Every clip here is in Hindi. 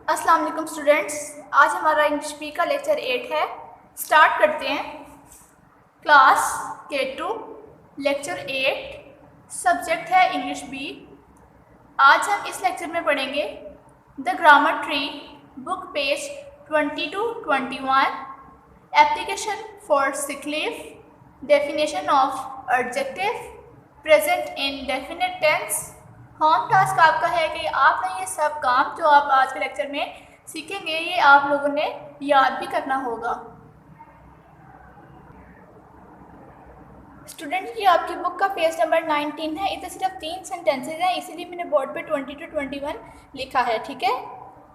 अस्सलाम वालेकुम स्टूडेंट्स। आज हमारा इंग्लिश बी का लेक्चर 8 है। स्टार्ट करते हैं। क्लास K2 लेक्चर 8, सब्जेक्ट है इंग्लिश बी। आज हम इस लेक्चर में पढ़ेंगे the grammar tree, book page 20-21, application for sick leave, definition of adjective, present indefinite tense. Home task आपका है कि आपने ये सब काम जो आप आज के लेक्चर में सीखेंगे ये आप लोगों ने याद भी करना होगा। स्टूडेंट, ये आपकी बुक का पेज नंबर 19 है। इधर सिर्फ 3 सेंटेंसेज हैं, इसीलिए मैंने बोर्ड पे 20-21 लिखा है। ठीक है,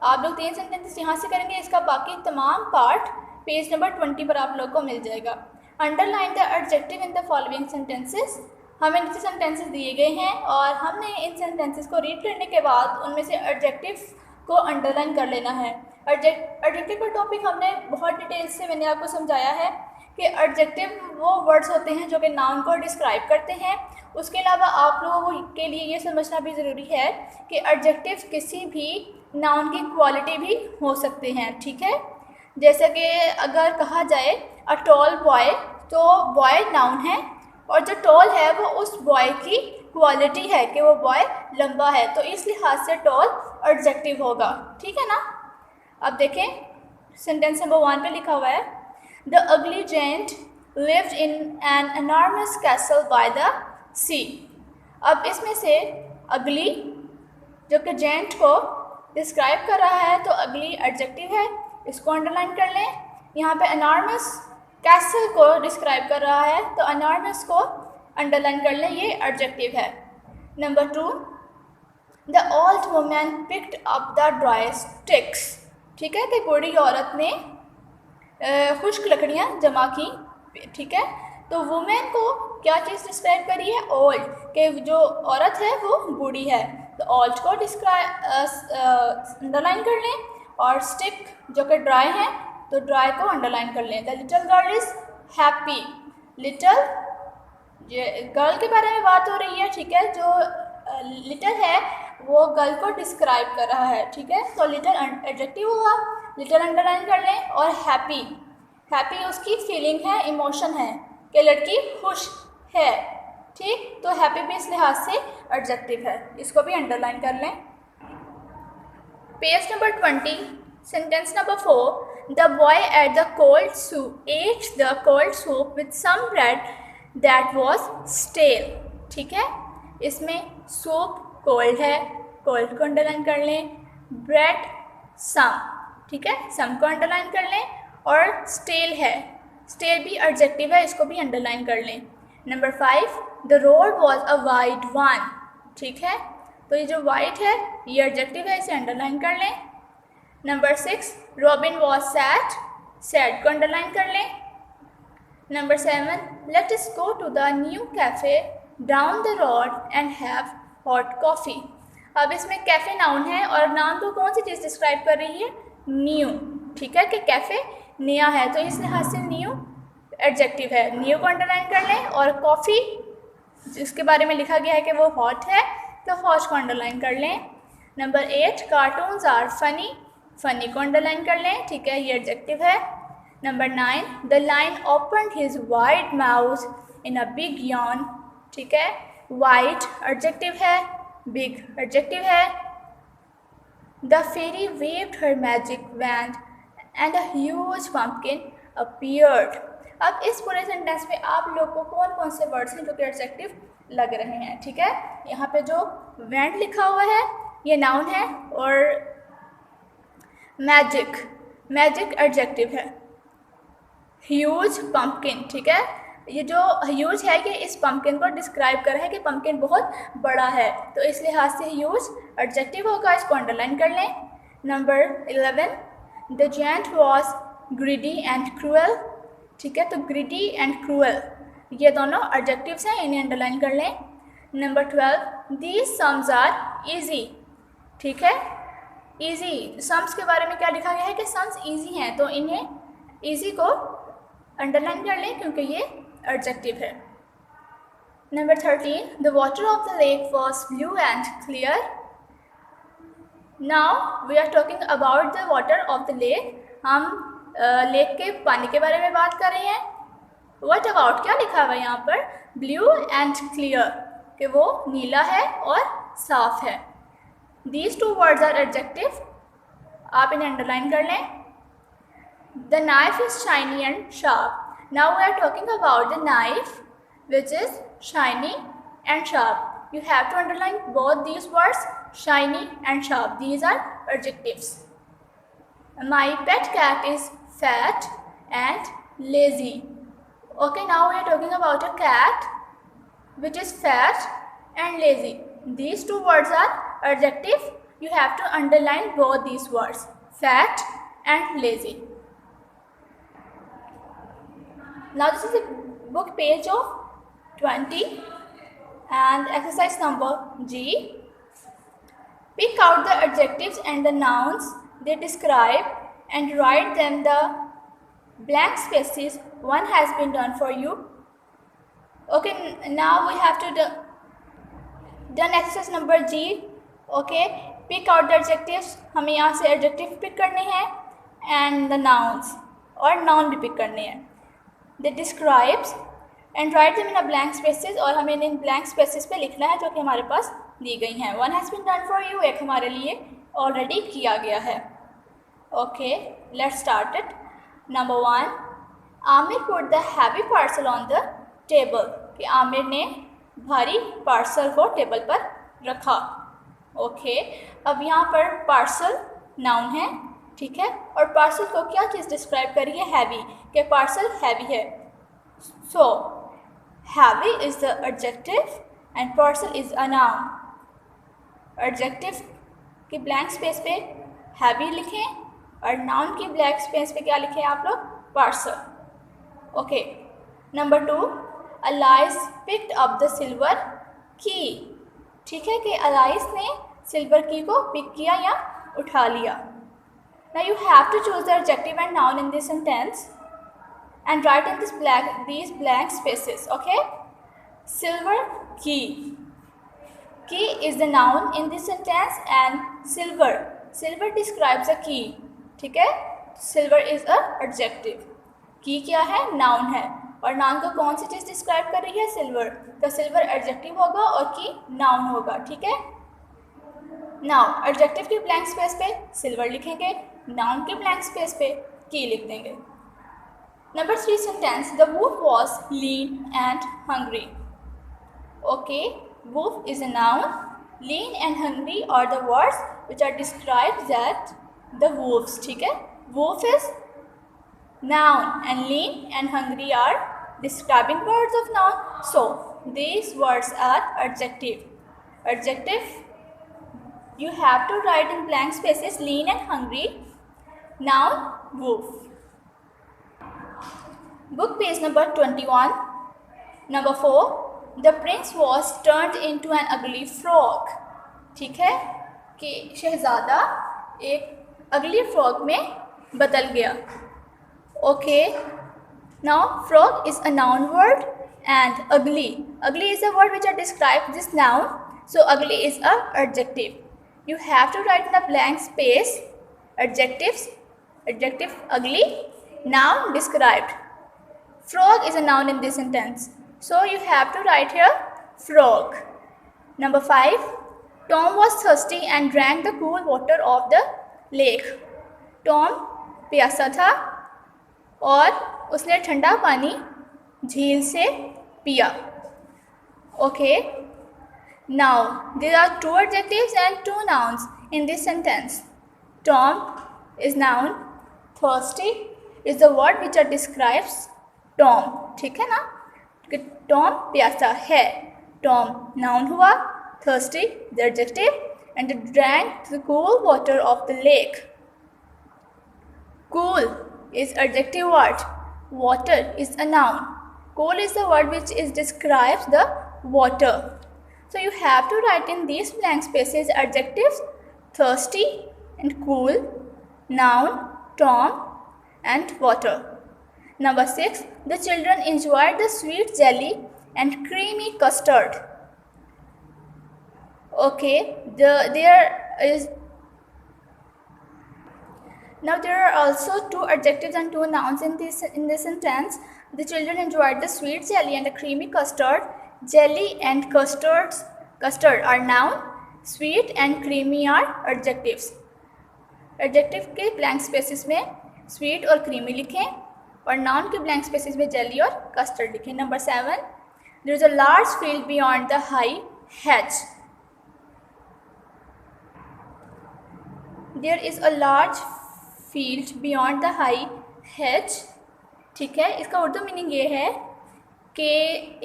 आप लोग 3 सेंटेंसेस यहाँ से करेंगे, इसका बाकी तमाम पार्ट पेज नंबर 20 पर आप लोग को मिल जाएगा। Underline the adjective in the following sentences. हमें नीचे सेंटेंसेस दिए गए हैं और हमने इन सेंटेंसेस को रीड करने के बाद उनमें से एडजेक्टिव को अंडरलाइन कर लेना है। एडजेक्टिव का टॉपिक हमने बहुत डिटेल से मैंने आपको समझाया है कि एडजेक्टिव वो वर्ड्स होते हैं जो कि नाउन को डिस्क्राइब करते हैं। उसके अलावा आप लोगों के लिए ये समझना भी ज़रूरी है कि एडजेक्टिव किसी भी नाउन की क्वालिटी भी हो सकते हैं। ठीक है, जैसे कि अगर कहा जाए अ टॉल बॉय, तो बॉय नाउन है और जो टॉल है वो उस बॉय की क्वालिटी है कि वो बॉय लंबा है, तो इस लिहाज से टॉल एडजेक्टिव होगा। ठीक है ना। अब देखें, सेंटेंस नंबर 1 पे लिखा हुआ है the ugly giant lived in an enormous castle by the sea. अब इसमें से अगली जो कि जेंट को डिस्क्राइब कर रहा है, तो अगली एडजेक्टिव है, इसको अंडरलाइन कर लें। यहाँ पे एनॉर्मस कैसल को डिस्क्राइब कर रहा है, तो एनॉर्मस को अंडरलाइन कर लें, ये एडजेक्टिव है। Number 2, the old woman picked up the dry sticks. ठीक है, कि बूढ़ी औरत ने खुश्क लकड़ियाँ जमा की। ठीक है, तो वुमेन को क्या चीज़ डिस्क्राइब करी है? ओल्ड, कि जो औरत है वो बूढ़ी है, तो ओल्ड को अंडरलाइन कर लें। और स्टिक जो कि ड्राई है, तो ड्राई को अंडरलाइन कर लें। The little girl is happy. Little girl के बारे में बात हो रही है। ठीक है, जो लिटिल है वो गर्ल को डिस्क्राइब कर रहा है। ठीक है, तो लिटिल एडजेक्टिव हुआ, लिटिल अंडरलाइन कर लें। और हैप्पी, हैप्पी उसकी फीलिंग है, इमोशन है कि लड़की खुश है। ठीक, तो हैप्पी भी इस लिहाज से एडजेक्टिव है, इसको भी अंडरलाइन कर लें। Page number 20, sentence number 4, the boy ate the cold soup ate the cold soup with some bread that was stale. ठीक है, इसमें सूप कोल्ड है, कोल्ड को अंडरलाइन कर लें। ब्रेड सम, ठीक है, सम को अंडरलाइन कर लें। और स्टेल है, स्टेल भी एडजेक्टिव है, इसको भी अंडरलाइन कर लें। Number 5, the road was a wide one. ठीक है, तो ये जो वाइट है ये एडजेक्टिव है, इसे अंडरलाइन कर लें। Number 6, Robin was sad, sad को अंडरलाइन कर लें। Number 7, let us go to the new cafe down the road and have hot coffee. अब इसमें कैफ़े नाउन है और नाउन को कौन सी चीज़ डिस्क्राइब कर रही है? न्यू। ठीक है, कि कैफ़े नया है, तो इस लिहाज से न्यू एडजेक्टिव है, न्यू को अंडरलाइन कर लें। और कॉफ़ी जिसके बारे में लिखा गया है कि वो हॉट है, तो हॉट को अंडरलाइन कर लें। Number 8, cartoons are funny, funny को अंडरलाइन कर लें। ठीक है, ये एडजेक्टिव है। Number 9, the lion open his wide mouth in a big yawn. ठीक है, वाइड एडजेक्टिव है, बिग एडजेक्टिव है। The fairy waved her magic wand and a huge pumpkin appeared. अब इस पूरे सेंटेंस में आप लोग को कौन कौन से वर्ड्स हैं जो कि एडजेक्टिव लग रहे हैं? ठीक है, यहाँ पे जो वैंड लिखा हुआ है ये नाउन है और मैजिक, मैजिक एडजेक्टिव है। ह्यूज पम्पकिन, ठीक है, ये जो ह्यूज है ये इस पम्पकिन को डिस्क्राइब कर रहा है कि पम्पकिन बहुत बड़ा है, तो इस लिहाज से ह्यूज एडजेक्टिव होगा, इसको अंडरलाइन कर लें। Number 11, the giant was greedy and cruel. ठीक है, तो ग्रीडी एंड क्रूअल ये दोनों एडजेक्टिव्स हैं, इन्हें अंडरलाइन कर लें। Number 12, these sums are easy. ठीक है, ईजी सम्स के बारे में क्या लिखा गया है कि सम्स ईजी हैं, तो इन्हें ईजी को अंडरलाइन कर लें क्योंकि ये एडजेक्टिव है। Number 13, the water of the lake was blue and clear. Now we are talking about the water of the lake. हम लेक के पानी के बारे में बात कर रहे हैं. व्हाट अबाउट क्या लिखा हुआ है यहाँ पर? ब्लू एंड क्लियर, कि वो नीला है और साफ है. These two words are adjective. आप इन्हें अंडरलाइन कर लें. The knife is shiny and sharp. Now we are talking about the knife which is shiny and sharp. You have to underline both these words, shiny and sharp. These are adjectives. My pet cat is fat and lazy. Okay, now we are talking about a cat which is fat and lazy. These two words are adjective. You have to underline both these words, fat and lazy. Now this is a book page of 20 and exercise number G. Pick out the adjectives and the nouns they describe and write them the blank spaces. One has been done for you. Okay, now we have to done exercise number G. Okay, pick out the adjectives. हमें यहाँ से adjective pick करने हैं and the nouns, और noun भी pick करने हैं. They describes and write them in a blank spaces, और हमें इन blank spaces पे लिखना है जो कि हमारे पास दी गई हैं. One has been done for you, एक हमारे लिए already किया गया है. Okay, let's start it. Number 1, Aamir put the heavy parcel on the table. कि आमिर ने भारी पार्सल को टेबल पर रखा. Okay, अब यहाँ पर पार्सल नाउन है, ठीक है, और पार्सल को क्या चीज़ डिस्क्राइब कर रही है? हैवी, कि पार्सल हैवी है. So heavy is the adjective and parcel is a noun. Adjective की blank space पे heavy लिखें और noun की blank space पे क्या लिखें आप लोग? parcel. Okay. Number 2, Alice picked up the silver key. ठीक है कि Alice ने silver key को pick किया या उठा लिया. Now you have to choose the adjective and noun in this sentence and write in these blank spaces. Okay, silver key. Key is the noun in this sentence and silver describes a key. ठीक है, silver is a adjective. Key क्या है? noun है, और noun को कौन सी चीज़ डिस्क्राइब कर रही है? silver. तो silver adjective होगा और key noun होगा. ठीक है. Now adjective की blank space पे silver लिखेंगे, noun की blank space पे key लिख देंगे. Number 3 sentence, the wolf was lean and hungry. Okay, wolf is a noun, lean and hungry are the words which are described that the wolves. ठीक है, wolf is noun and lean and hungry are describing words of noun. So these words are adjective. Adjective, you have to write in blank spaces lean and hungry, noun wolf. Book page number 21. Number 4, the prince was turned into an ugly frog. ठीक है कि शहज़ादा एक अगली फ्रॉग में बदल गया. Okay, now frog is a noun word and ugly is a word which are described this noun. So ugly is a adjective. You have to write in the blank space adjectives. Adjective ugly, noun described. Frog is a noun in this sentence, so you have to write here frog. Number 5, Tom was thirsty and drank the cool water of the lake. Tom प्यासा था और उसने ठंडा पानी झील से पिया. Okay, now there are 2 adjectives and 2 nouns in this sentence. Tom is noun, thirsty is the word which describes Tom. ठीक है ना, कि Tom प्यासा है. Tom noun हुआ, thirsty the adjective, and drank the cool water of the lake. Cool is adjective word, water is a noun. Cool is the word which describes the water. So you have to write in these blank spaces adjectives thirsty and cool, noun Tom and water. Number 6, the children enjoyed the sweet jelly and creamy custard. Okay, there is Now there are also 2 adjectives and 2 nouns in this sentence. The children enjoyed the sweet jelly and the creamy custard. Jelly and custard are noun. Sweet and creamy are adjectives. Adjective के ब्लैंक स्पेसिस में स्वीट और क्रीमी लिखें और नाउन के ब्लैंक स्पेसिस में जेली और कस्टर्ड लिखें. Number 7, there is a large field beyond the high hedge. There is a large field beyond the high hedge. ठीक है, इसका उर्दू मीनिंग ये है कि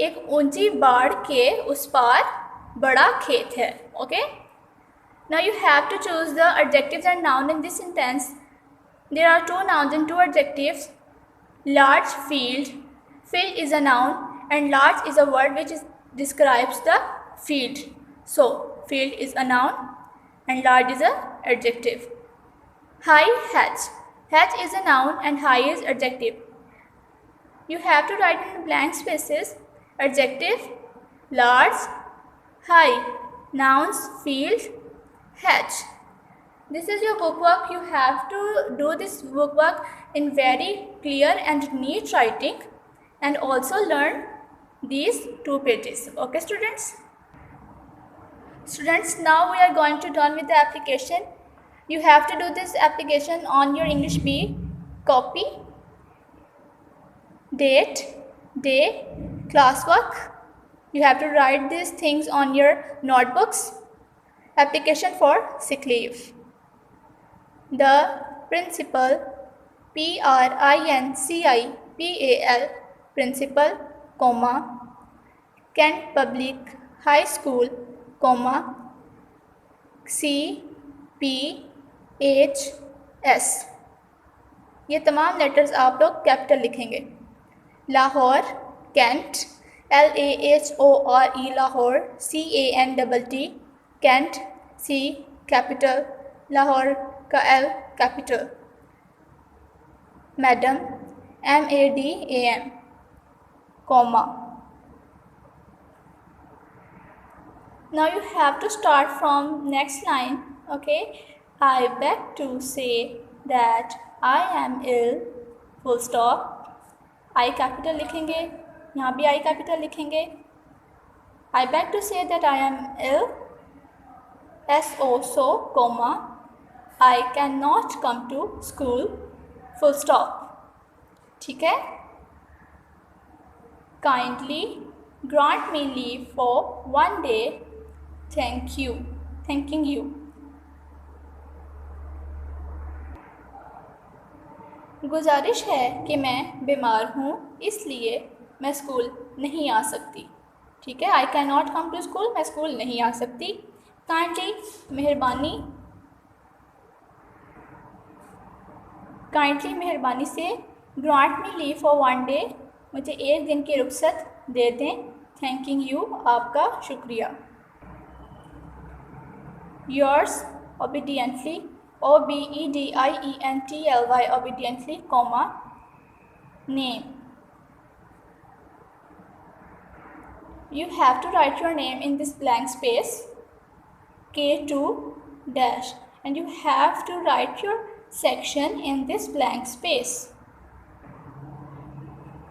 एक ऊंची बाड़ के उस पार बड़ा खेत है. Okay, now you have to choose the adjectives and noun in this sentence. There are 2 nouns and 2 adjectives. Large field. Field is a noun and large is a word which describes the field. So field is a noun and large is a adjective. High hedge. Hedge is a noun and high is adjective. You have to write in blank spaces adjective, large, high, nouns, field, hedge. This is your bookwork. You have to do this bookwork in very clear and neat writing and also learn these 2 pages. Okay students? Students, now we are going to done with the application. You have to do this application on your English B copy, date, day, classwork. You have to write these things on your notebooks. Application for sick leave. The principal, principal, principal, comma, Kent Public High School, comma, CPHS. ये तमाम लेटर्स आप लोग कैपिटल लिखेंगे. Lahore, cantt, LAHORE, Lahore, CANTT, cantt, C capital, Lahore का L capital. Madam, MADAM, comma. Now you have to start from next line. Okay, I beg to say that I am ill, full stop. I capital लिखेंगे, यहाँ भी I कैपिटल लिखेंगे. I beg to say that I am ill, SO so, comma, I cannot come to school, full stop. ठीक है. Kindly grant me leave for 1 day. Thanking you. गुजारिश है कि मैं बीमार हूँ इसलिए मैं स्कूल नहीं आ सकती. ठीक है, I cannot come to school, मैं स्कूल नहीं आ सकती. काइंडली, मेहरबानी से grant me leave for 1 day, मुझे 1 दिन की रुख्सत दे दें. थैंकिंग यू, आपका शुक्रिया. Yours obediently, OBEDIENTLY, obediently, comma, name. You have to write your name in this blank space, K2 dash, and you have to write your section in this blank space.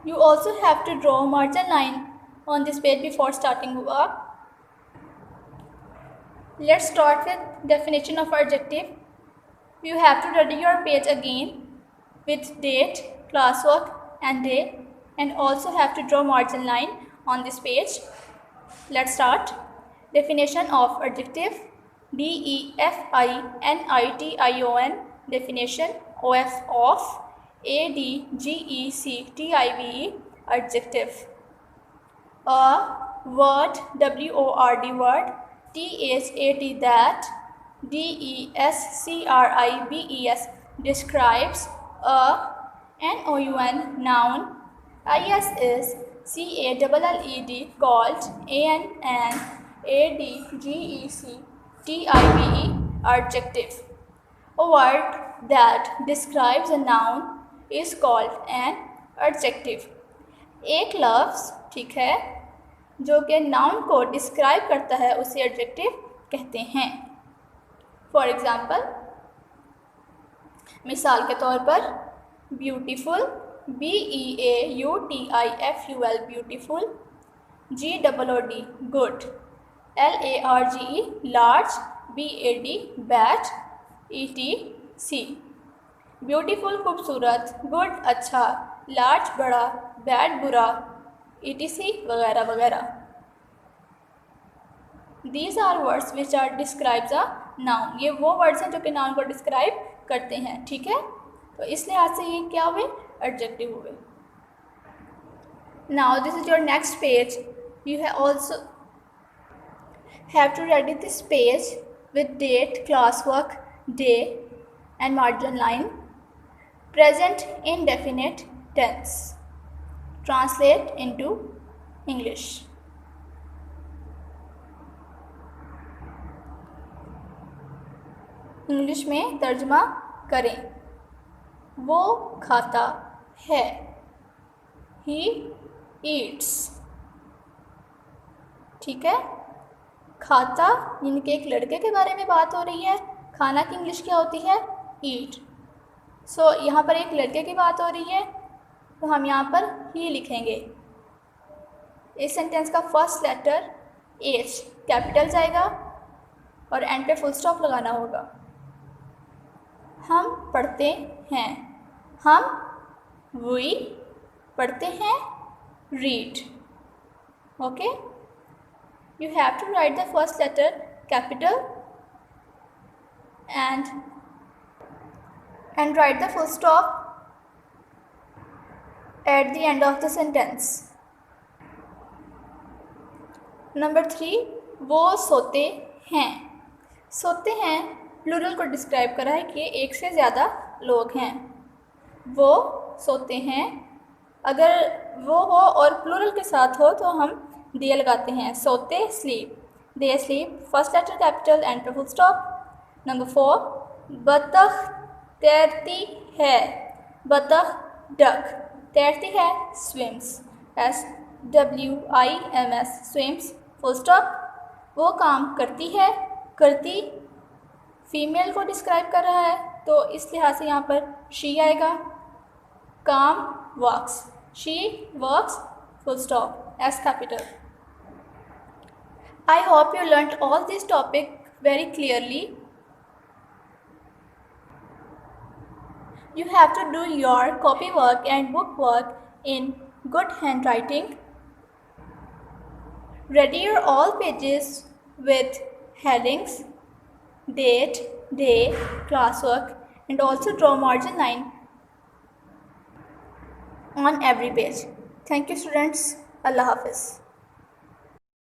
You also have to draw a margin line on this page before starting work. Let's start with definition of adjective. You have to ready your page again with date, classwork and day, and also have to draw margin line on this page. Let's start. Definition of adjective. DEFINITION. Definition. of. ADGECTIVE. Adjective. A word, WORD word. THAT that. DESCRIBES describes. A NOUN noun. IS is CALLED called. ANNADGECTIVE adjective. A word that describes a noun is called an adjective. एक लफ्ज़, ठीक है, जो कि नाउन को डिस्क्राइब करता है उसे एडजेक्टिव कहते हैं. फॉर एग्ज़ाम्पल, मिसाल के तौर पर beautiful, BEAUTIFUL beautiful, GOOD good, LARGE large, BAD bat, ETC। Beautiful खूबसूरत, गुड अच्छा, लार्ज बड़ा, बैड बुरा, ETC वगैरह वगैरह। These are words which are describes a noun। ये वो वर्ड्स हैं जो कि नाउन को डिस्क्राइब करते हैं, ठीक है। तो इस लिहाज से ये क्या हुए, एडजेक्टिव हुए। Now this is your next page. You have also have to ready this page with date, classwork, day and margin line. Present indefinite tense. Translate into English. English में तर्जमा करें। वो खाता है, ही ईट्स, ठीक है। खाता यानी कि एक लड़के के बारे में बात हो रही है। खाना की इंग्लिश क्या होती है, ईट। सो यहाँ पर एक लड़के की बात हो रही है तो हम यहाँ पर ही लिखेंगे। इस सेंटेंस का फर्स्ट लेटर एच कैपिटल जाएगा और एंड पे फुल स्टॉप लगाना होगा। हम पढ़ते हैं, हम वी पढ़ते हैं, read, okay. You have to write the first letter capital and write the full stop at the end of the sentence. Number 3, वो सोते हैं। सोते हैं प्लूरल को डिस्क्राइब करा है कि एक से ज़्यादा लोग हैं। वो सोते हैं, अगर वो हो और प्लूरल के साथ हो तो हम दे लगाते हैं। सोते sleep, they sleep, first letter capital end पे फुल स्टॉप। नंबर 4, बतख तैरती है, बतख डक, तैरती है swims, SWIMS swims, full stop. वो काम करती है, करती फीमेल को डिस्क्राइब कर रहा है तो इस लिहाज से यहाँ पर शी आएगा। काम works, she works, full stop, S capital. I hope you learnt all this topic very clearly. You have to do your copy work and book work in good handwriting. Ready your all pages with headings, date, day, classwork, and also draw margin line on every page. Thank you students. Allah Hafiz.